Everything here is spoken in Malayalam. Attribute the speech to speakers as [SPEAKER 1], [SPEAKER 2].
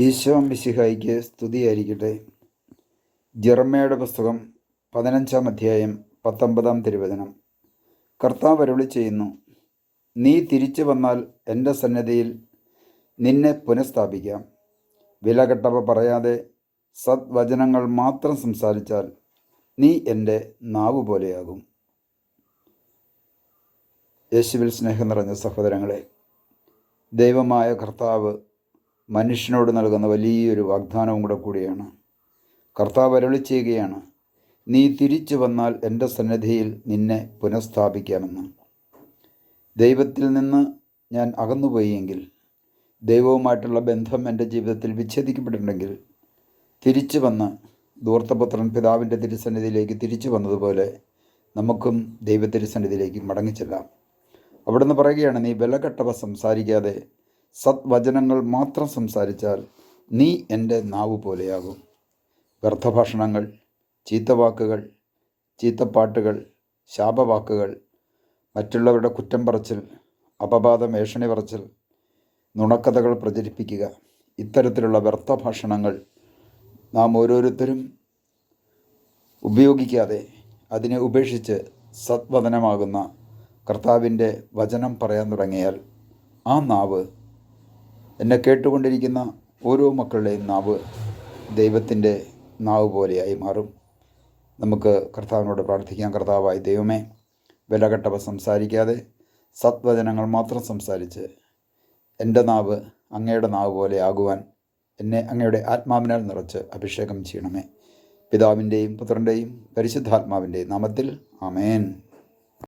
[SPEAKER 1] ഈശോ മിശിഹായിക്ക് സ്തുതിയായിരിക്കട്ടെ. ജെറമ്യയുടെ പുസ്തകം 15-ാം അധ്യായം 19-ാം തിരുവചനം. കർത്താവ് അരുളി ചെയ്യുന്നു, നീ തിരിച്ചു വന്നാൽ എൻ്റെ സന്നിധിയിൽ നിന്നെ പുനഃസ്ഥാപിക്കാം. വിലകെട്ടവ പറയാതെ സദ്വചനങ്ങൾ മാത്രം സംസാരിച്ചാൽ നീ എൻ്റെ നാവ് പോലെയാകും. യേശുവിൽ സ്നേഹം നിറഞ്ഞ സഹോദരങ്ങളെ, ദൈവമായ കർത്താവ് മനുഷ്യനോട് നൽകുന്ന വലിയൊരു വാഗ്ദാനവും കൂടിയാണ്. കർത്താവ് അരുളി ചെയ്യുകയാണ്, നീ തിരിച്ചു വന്നാൽ എൻ്റെ സന്നിധിയിൽ നിന്നെ പുനഃസ്ഥാപിക്കാമെന്ന്. ദൈവത്തിൽ നിന്ന് ഞാൻ അകന്നുപോയെങ്കിൽ, ദൈവവുമായിട്ടുള്ള ബന്ധം എൻ്റെ ജീവിതത്തിൽ വിച്ഛേദിക്കപ്പെട്ടിട്ടുണ്ടെങ്കിൽ, തിരിച്ചു വന്ന് ധൂർത്തപുത്രൻ പിതാവിൻ്റെ തിരുസന്നിധിയിലേക്ക് തിരിച്ചു വന്നതുപോലെ നമുക്കും ദൈവത്തിരുസന്നിധിയിലേക്ക് മടങ്ങിച്ചെല്ലാം. അവിടുന്ന് പറയുകയാണ്, നീ വിലകെട്ടവ സംസാരിക്കാതെ സദ്വചനങ്ങൾ മാത്രം സംസാരിച്ചാൽ നീ എൻ്റെ നാവ് പോലെയാകും. വ്യർത്ഥഭാഷണങ്ങൾ, ചീത്തവാക്കുകൾ, ചീത്തപ്പാട്ടുകൾ, ശാപവാക്കുകൾ, മറ്റുള്ളവരുടെ കുറ്റം പറച്ചിൽ, അപവാദം, ഏഷണി പറച്ചിൽ, നുണക്കഥകൾ പ്രചരിപ്പിക്കുക, ഇത്തരത്തിലുള്ള വ്യർത്ഥഭാഷണങ്ങൾ നാം ഓരോരുത്തരും ഉപയോഗിക്കാതെ അതിനെ ഉപേക്ഷിച്ച് സദ്വചനമാകുന്ന കർത്താവിൻ്റെ വചനം പറയാൻ തുടങ്ങിയാൽ ആ നാവ്, എന്നെ കേട്ടുകൊണ്ടിരിക്കുന്ന ഓരോ മക്കളുടെയും നാവ് ദൈവത്തിൻ്റെ നാവ് പോലെയായി മാറും. നമുക്ക് കർത്താവിനോട് പ്രാർത്ഥിക്കാം. കർത്താവായ ദൈവമേ, വിലകെട്ടവ സംസാരിക്കാതെ സദ്വചനങ്ങൾ മാത്രം സംസാരിച്ച് എൻ്റെ നാവ് അങ്ങയുടെ നാവ് പോലെ ആകുവാൻ എന്നെ അങ്ങയുടെ ആത്മാവിനാൽ നിറച്ച് അഭിഷേകം ചെയ്യണമേ. പിതാവിൻ്റെയും പുത്രൻ്റെയും പരിശുദ്ധാത്മാവിൻ്റെയും നാമത്തിൽ ആമേൻ.